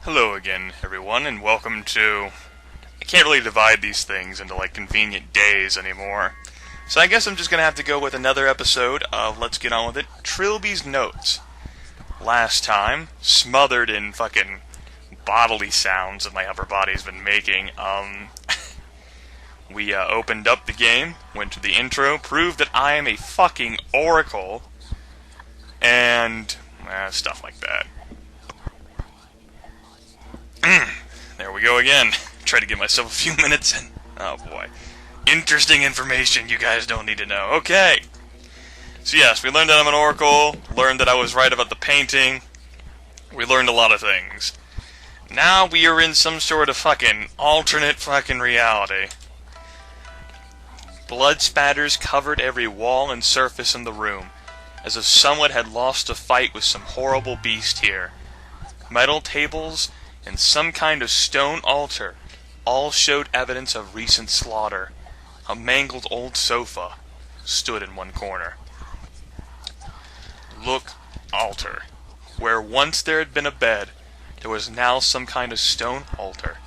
Hello again, everyone, and welcome to... I can't really divide these things into, convenient days anymore. So I guess I'm just gonna have to go with another episode of, let's get on with it, Trilby's Notes. Last time, smothered in fucking bodily sounds that my upper body's been making, we opened up the game, went to the intro, proved that I am a fucking oracle, and stuff like that. There we go again. Try to give myself a few minutes in. Oh boy. Interesting information you guys don't need to know. Okay. So yes, we learned that I'm an oracle, learned that I was right about the painting. We learned a lot of things. Now we are in some sort of fucking alternate fucking reality. Blood spatters covered every wall and surface in the room, as if someone had lost a fight with some horrible beast here. Metal tables and some kind of stone altar all showed evidence of recent slaughter. A mangled old sofa stood in one corner. Look, altar. Where once there had been a bed, there was now some kind of stone altar.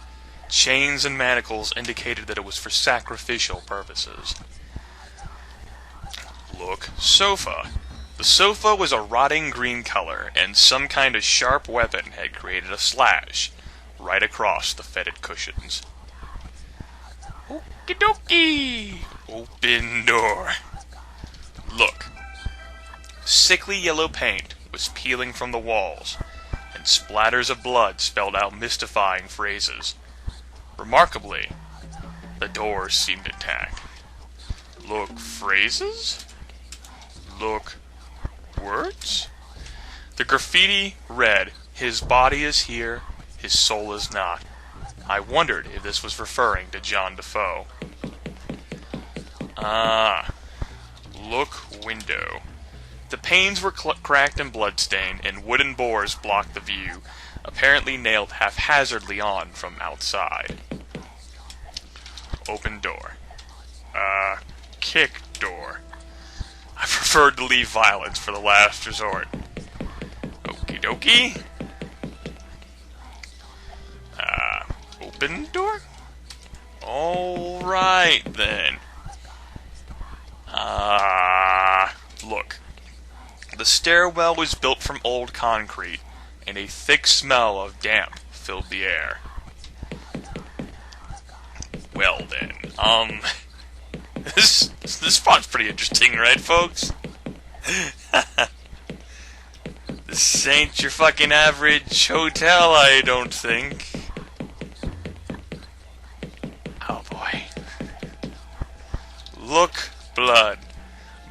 Chains and manacles indicated that it was for sacrificial purposes. Look, sofa. The sofa was a rotting green color, and some kind of sharp weapon had created a slash right across the fetid cushions. Okie dokie! Open door. Look. Sickly yellow paint was peeling from the walls, and splatters of blood spelled out mystifying phrases. Remarkably, the doors seemed intact. Look, phrases? Look, words? The graffiti read, "His body is here, his soul is not." I wondered if this was referring to John Defoe. Look, window. The panes were cracked and bloodstained, and wooden boards blocked the view, apparently nailed haphazardly on from outside. Open door. Kick door. I preferred to leave violence for the last resort. Okie dokie. Open door? Alright then. Look. The stairwell was built from old concrete, and a thick smell of damp filled the air. Well then, this spot's pretty interesting, right, folks? This ain't your fucking average hotel, I don't think. Oh boy. Look, blood.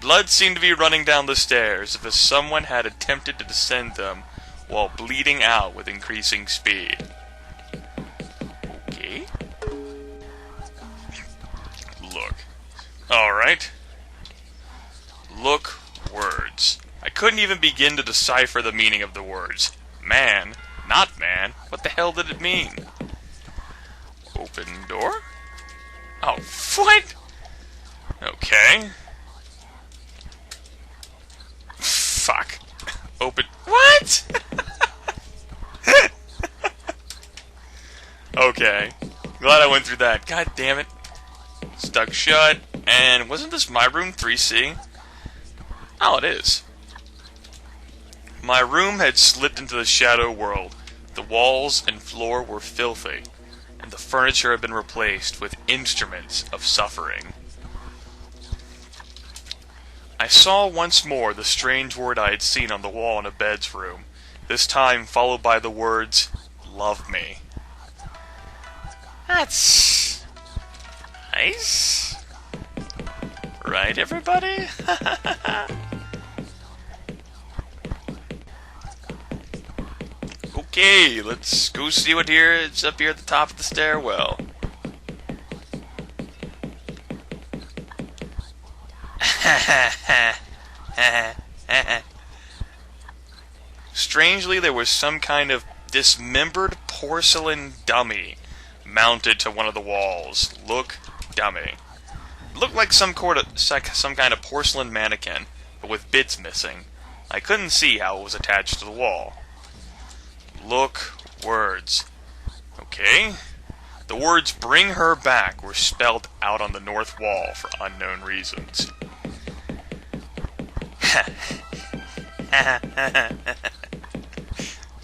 Blood seemed to be running down the stairs as if someone had attempted to descend them while bleeding out with increasing speed. Okay. Look. Alright. Look, words. I couldn't even begin to decipher the meaning of the words. Man, not man. What the hell did it mean? Open door? Oh, what? Okay. Fuck. Open. What? Okay. Glad I went through that. God damn it. Stuck shut. And wasn't this my room 3C? Oh, it is. My room had slipped into the shadow world. The walls and floor were filthy, and the furniture had been replaced with instruments of suffering. I saw once more the strange word I had seen on the wall in a bed's room, this time followed by the words, "Love me." That's nice. Right, everybody? Okay, let's go see what is up here at the top of the stairwell. Strangely, there was some kind of dismembered porcelain dummy mounted to one of the walls. Look, dummy. It looked like some kind of porcelain mannequin, but with bits missing. I couldn't see how it was attached to the wall. Look, Words. Okay. The words "bring her back" were spelled out on the north wall for unknown reasons.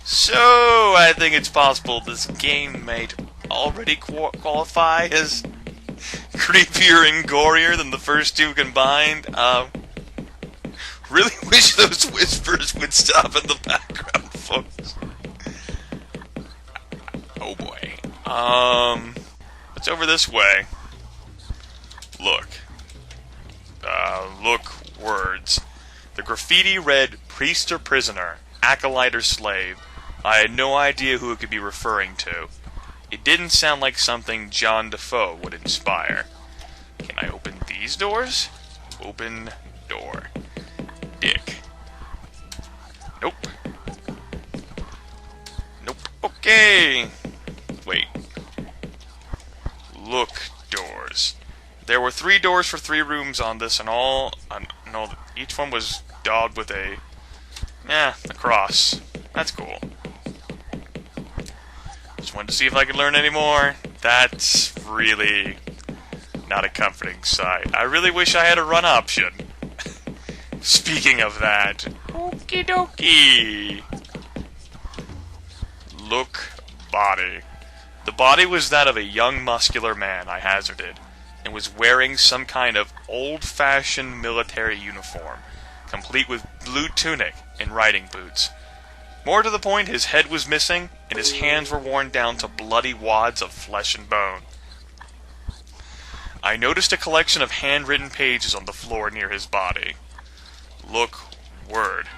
So, I think it's possible this game might already qualify as creepier and gorier than the first two combined. Really wish those whispers would stop in the background, folks. Oh boy. It's over this way. Look. Look, words. The graffiti read, "Priest or prisoner, acolyte or slave." I had no idea who it could be referring to. It didn't sound like something John Defoe would inspire. Can I open these doors? Open door. Dick. Nope. Nope. Okay. Wait. Look, doors. There were 3 doors for 3 rooms on this, and each one was daubed with a cross. That's cool. Just wanted to see if I could learn any more. That's really not a comforting sight. I really wish I had a run option. Speaking of that, okie dokie. Look, body. The body was that of a young muscular man, I hazarded, and was wearing some kind of old-fashioned military uniform, complete with blue tunic and riding boots. More to the point, his head was missing, and his hands were worn down to bloody wads of flesh and bone. I noticed a collection of handwritten pages on the floor near his body. Look, word.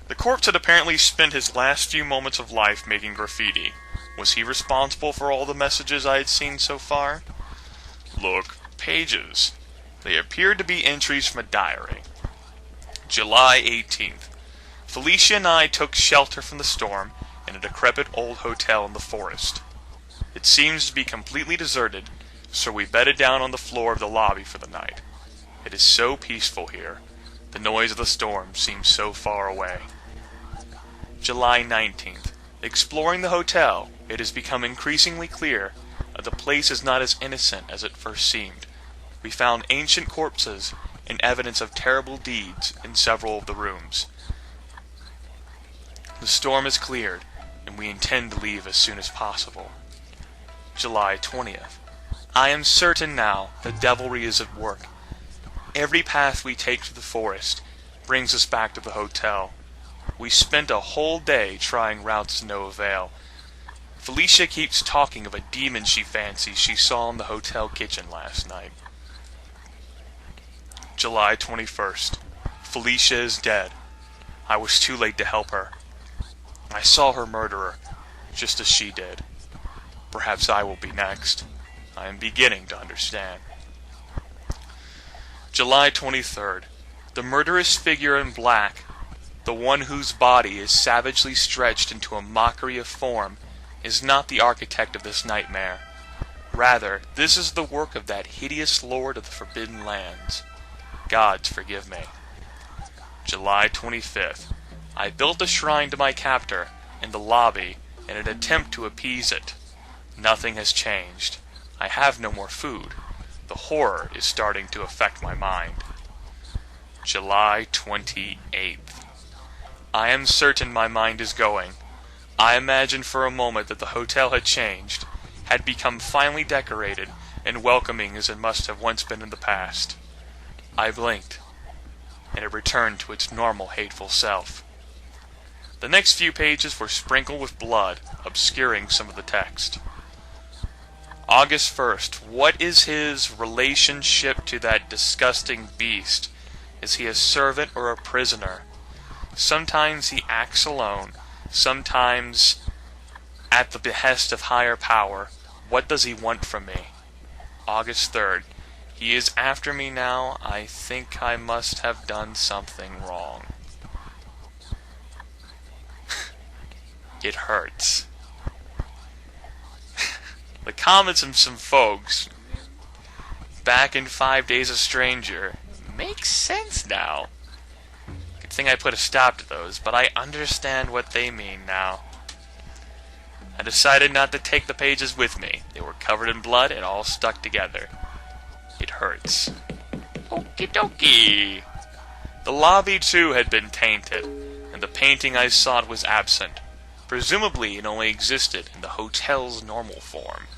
The corpse had apparently spent his last few moments of life making graffiti. Was he responsible for all the messages I had seen so far? Look, pages. They appeared to be entries from a diary. July 18th. Felicia and I took shelter from the storm in a decrepit old hotel in the forest. It seems to be completely deserted, so we bedded down on the floor of the lobby for the night. It is so peaceful here. The noise of the storm seems so far away. July 19th. Exploring the hotel, it has become increasingly clear that the place is not as innocent as it first seemed. We found ancient corpses and evidence of terrible deeds in several of the rooms. The storm is cleared, and we intend to leave as soon as possible. July 20th. I am certain now that devilry is at work. Every path we take through the forest brings us back to the hotel. We spent a whole day trying routes to no avail. Felicia keeps talking of a demon she fancies she saw in the hotel kitchen last night. July 21st. Felicia is dead. I was too late to help her. I saw her murderer, just as she did. Perhaps I will be next. I am beginning to understand. July 23rd. The murderous figure in black, the one whose body is savagely stretched into a mockery of form, is not the architect of this nightmare. Rather, this is the work of that hideous lord of the Forbidden Lands. Gods forgive me. July 25th. I built a shrine to my captor in the lobby in an attempt to appease it. Nothing has changed. I have no more food. The horror is starting to affect my mind. July 28th. I am certain my mind is going. I imagined for a moment that the hotel had changed, had become finely decorated and welcoming as it must have once been in the past. I blinked, and it returned to its normal hateful self. The next few pages were sprinkled with blood, obscuring some of the text. August 1st. What is his relationship to that disgusting beast? Is he a servant or a prisoner? Sometimes he acts alone, sometimes at the behest of higher power. What does he want from me? August 3rd. He is after me now. I think I must have done something wrong. It hurts. The comments from some folks back in 5 Days a Stranger makes sense now. Good thing I put a stop to those, but I understand what they mean now. I decided not to take the pages with me. They were covered in blood and all stuck together. It hurts. Okie dokie. The lobby, too, had been tainted, and the painting I sought was absent. Presumably, it only existed in the hotel's normal form.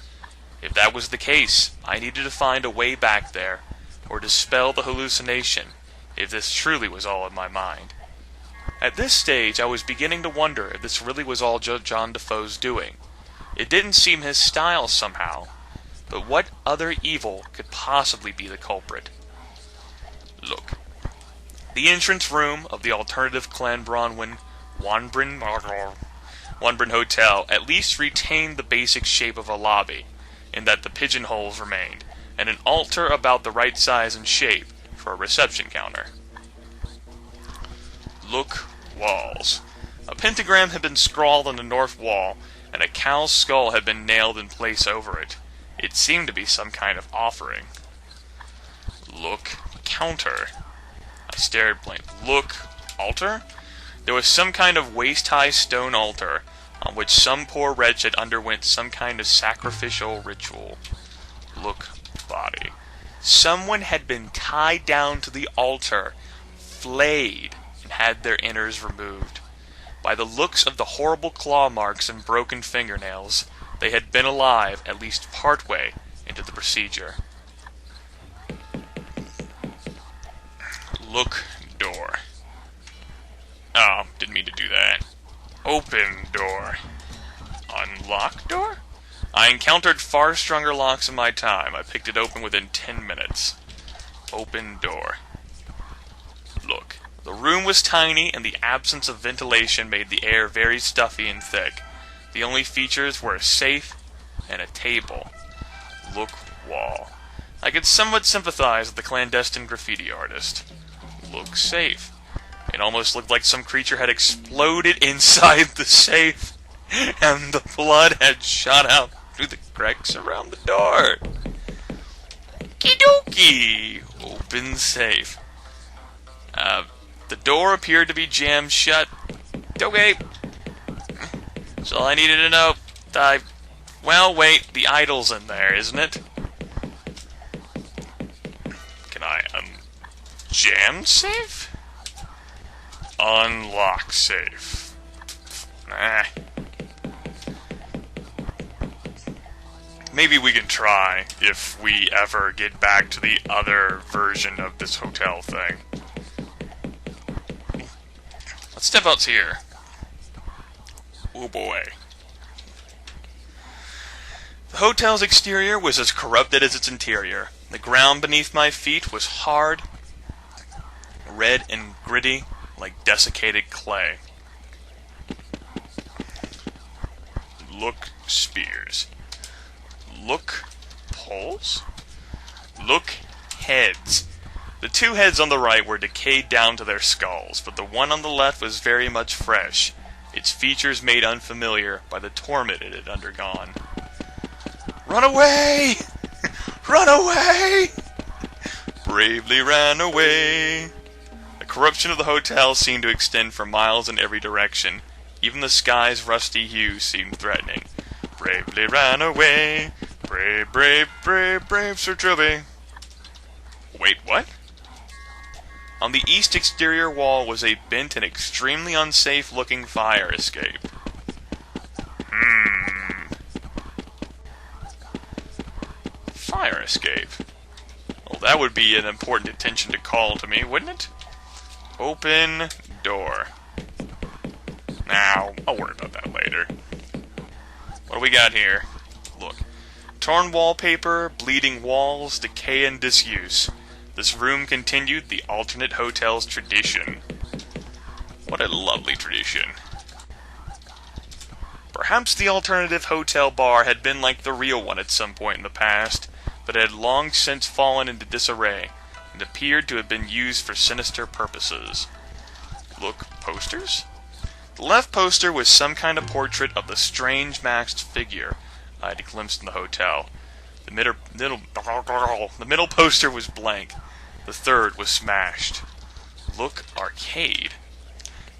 If that was the case, I needed to find a way back there, or dispel the hallucination, if this truly was all in my mind. At this stage, I was beginning to wonder if this really was all John Defoe's doing. It didn't seem his style somehow, but what other evil could possibly be the culprit? Look. The entrance room of the alternative Clanbronwyn Wanbrin Hotel at least retained the basic shape of a lobby, in that the pigeonholes remained, and an altar about the right size and shape for a reception counter. Look, walls. A pentagram had been scrawled on the north wall, and a cow's skull had been nailed in place over it. It seemed to be some kind of offering. Look, counter. I stared blank. Look, altar? There was some kind of waist-high stone altar, on which some poor wretch had underwent some kind of sacrificial ritual. Look, body. Someone had been tied down to the altar, flayed, and had their innards removed. By the looks of the horrible claw marks and broken fingernails, they had been alive at least partway into the procedure. Look, door. Oh, didn't mean to do that. Open door. Unlock door? I encountered far stronger locks in my time. I picked it open within 10 minutes. Open door. Look. The room was tiny, and the absence of ventilation made the air very stuffy and thick. The only features were a safe and a table. Look, wall. I could somewhat sympathize with the clandestine graffiti artist. Look, safe. It almost looked like some creature had exploded inside the safe, and the blood had shot out through the cracks around the door. Okie dokie. Open safe. The door appeared to be jammed shut. Okay. That's all I needed to know. Well, wait, the idol's in there, isn't it? Can I, jam safe? Unlock safe. Nah. Maybe we can try if we ever get back to the other version of this hotel thing. Let's step out here. Oh boy. The hotel's exterior was as corrupted as its interior. The ground beneath my feet was hard, red and gritty, like desiccated clay. Look, spears. Look, poles. Look, heads. The two heads on the right were decayed down to their skulls, but the one on the left was very much fresh, its features made unfamiliar by the torment it had undergone. Run away! Run away! Bravely ran away. The corruption of the hotel seemed to extend for miles in every direction. Even the sky's rusty hue seemed threatening. Bravely ran away. Brave, brave, brave, brave Sir Trilby. Wait, what? On the east exterior wall was a bent and extremely unsafe-looking fire escape. Fire escape. Well, that would be an important attention to call to me, wouldn't it? Open door. Now, I'll worry about that later. What do we got here? Look. Torn wallpaper, bleeding walls, decay and disuse. This room continued the alternate hotel's tradition. What a lovely tradition. Perhaps the alternative hotel bar had been like the real one at some point in the past, but it had long since fallen into disarray, and appeared to have been used for sinister purposes. Look, posters? The left poster was some kind of portrait of the strange masked figure I had glimpsed in the hotel. The middle poster was blank. The third was smashed. Look, arcade.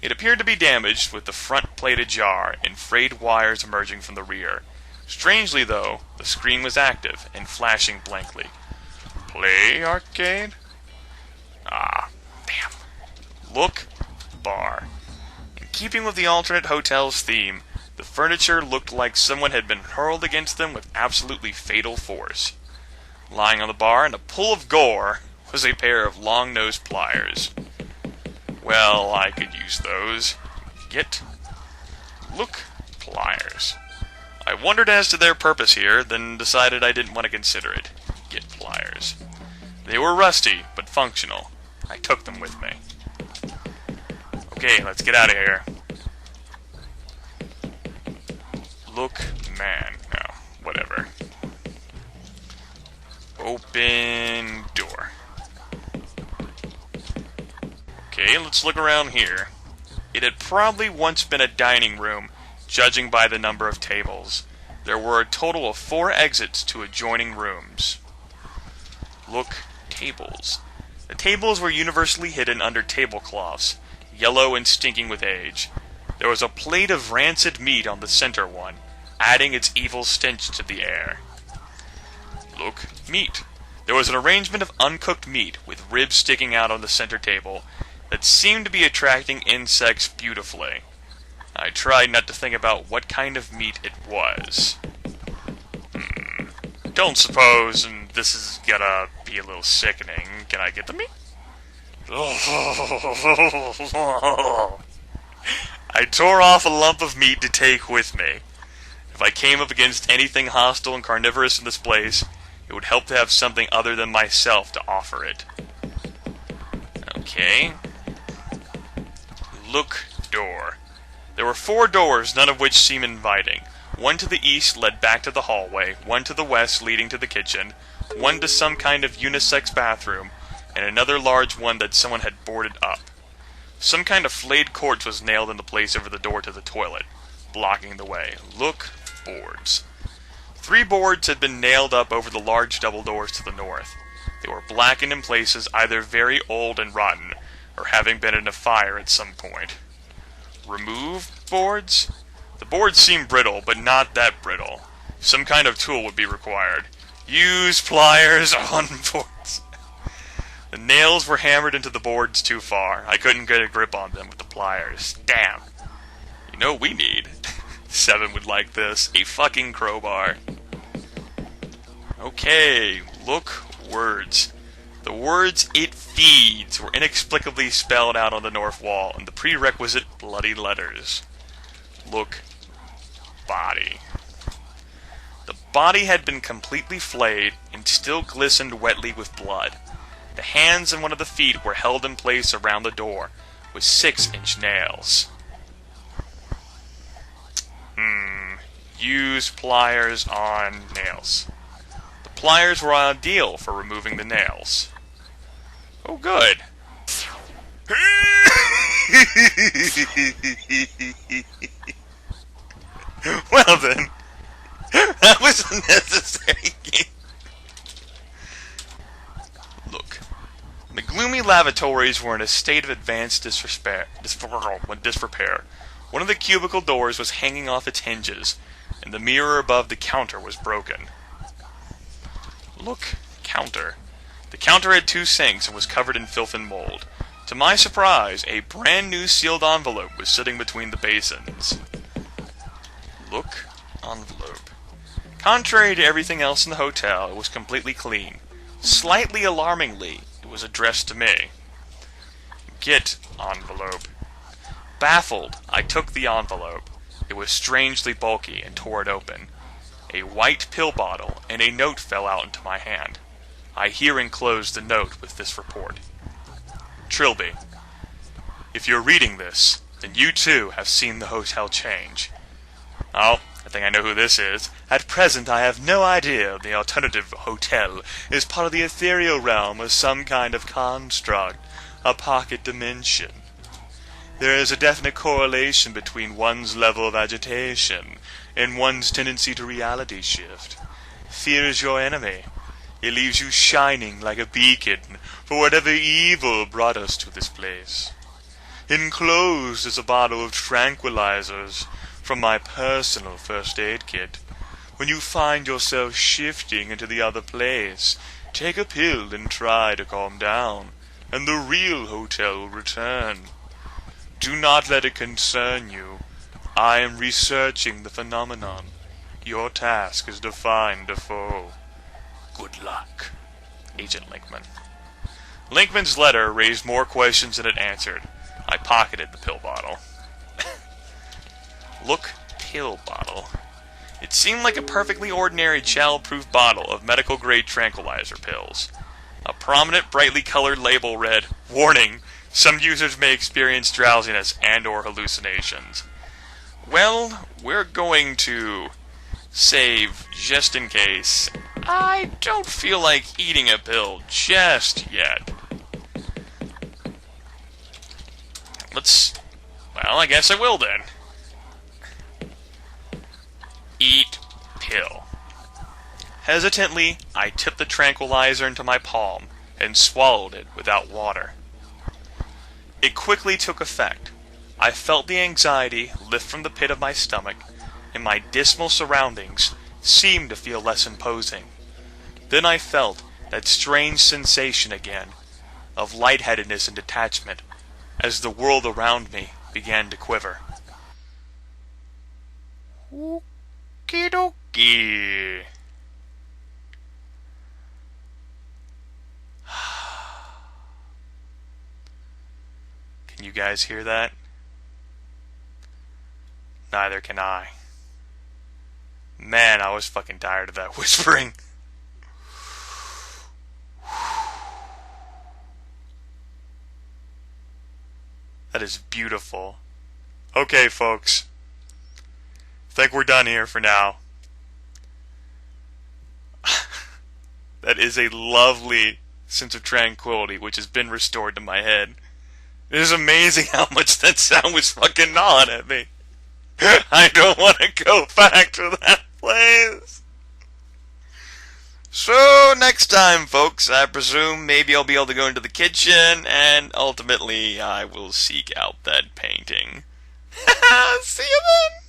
It appeared to be damaged, with the front plate ajar and frayed wires emerging from the rear. Strangely, though, the screen was active and flashing blankly. Play arcade? Ah, damn. Look, bar. In keeping with the alternate hotel's theme, the furniture looked like someone had been hurled against them with absolutely fatal force. Lying on the bar in a pool of gore was a pair of long-nosed pliers. Well, I could use those. Look, pliers. I wondered as to their purpose here, then decided I didn't want to consider it. Get pliers. They were rusty, but functional. I took them with me. Okay, let's get out of here. Look, man. No, whatever. Open door. Okay, let's look around here. It had probably once been a dining room, judging by the number of tables. There were a total of 4 exits to adjoining rooms. Look, tables. The tables were universally hidden under tablecloths, yellow and stinking with age. There was a plate of rancid meat on the center one, adding its evil stench to the air. Look, meat. There was an arrangement of uncooked meat, with ribs sticking out on the center table, that seemed to be attracting insects beautifully. I tried not to think about what kind of meat it was. Don't suppose, and this is gonna be a little sickening, can I get the meat? I tore off a lump of meat to take with me. If I came up against anything hostile and carnivorous in this place, it would help to have something other than myself to offer it. Okay. Look, door. There were 4 doors, none of which seemed inviting. One to the east led back to the hallway, one to the west leading to the kitchen, one to some kind of unisex bathroom, and another large one that someone had boarded up. Some kind of flayed corpse was nailed into place over the door to the toilet, blocking the way. Look, boards. 3 boards had been nailed up over the large double doors to the north. They were blackened in places, either very old and rotten, or having been in a fire at some point. Remove boards? The boards seemed brittle, but not that brittle. Some kind of tool would be required. Use pliers on boards. The nails were hammered into the boards too far. I couldn't get a grip on them with the pliers. Damn. You know what we need? 7 would like this. A fucking crowbar. Okay, look, words. The words "it feeds" were inexplicably spelled out on the north wall in the prerequisite bloody letters. Look, body. The body had been completely flayed and still glistened wetly with blood. The hands and one of the feet were held in place around the door with 6-inch nails. Use pliers on nails. The pliers were ideal for removing the nails. Oh, good. Well then, that was unnecessary. Look, the gloomy lavatories were in a state of advanced disrepair. One of the cubicle doors was hanging off its hinges, and the mirror above the counter was broken. Look, counter. The counter had 2 sinks and was covered in filth and mold. To my surprise, a brand new sealed envelope was sitting between the basins. Look, envelope. Contrary to everything else in the hotel, it was completely clean. Slightly alarmingly, it was addressed to me. Get envelope. Baffled, I took the envelope. It was strangely bulky and tore it open. A white pill bottle and a note fell out into my hand. I here enclosed the note with this report. Trilby, if you're reading this, then you too have seen the hotel change. Oh, I think I know who this is. At present, I have no idea the alternative hotel is part of the ethereal realm or some kind of construct, a pocket dimension. There is a definite correlation between one's level of agitation and one's tendency to reality shift. Fear is your enemy. It leaves you shining like a beacon for whatever evil brought us to this place. Enclosed is a bottle of tranquilizers from my personal first aid kit. When you find yourself shifting into the other place, take a pill and try to calm down, and the real hotel will return. Do not let it concern you. I am researching the phenomenon. Your task is to find Defoe. Good luck. Agent Linkman. Linkman's letter raised more questions than it answered. I pocketed the pill bottle. Look, pill bottle. It seemed like a perfectly ordinary child-proof bottle of medical-grade tranquilizer pills. A prominent, brightly colored label read, "Warning, some users may experience drowsiness and/or hallucinations." Well, we're going to save just in case. I don't feel like eating a pill just yet. Well, I guess I will then. Eat pill. Hesitantly, I tipped the tranquilizer into my palm and swallowed it without water. It quickly took effect. I felt the anxiety lift from the pit of my stomach, and my dismal surroundings seemed to feel less imposing. Then I felt that strange sensation again, of lightheadedness and detachment, as the world around me began to quiver. Okie dokie. Can you guys hear that? Neither can I. Man, I was fucking tired of that whispering. That is beautiful. Okay, folks. Think we're done here for now. That is a lovely sense of tranquility which has been restored to my head. It is amazing how much that sound was fucking gnawing at me. I don't want to go back to that place. So, next time, folks, I presume maybe I'll be able to go into the kitchen, and ultimately I will seek out that painting. See you then!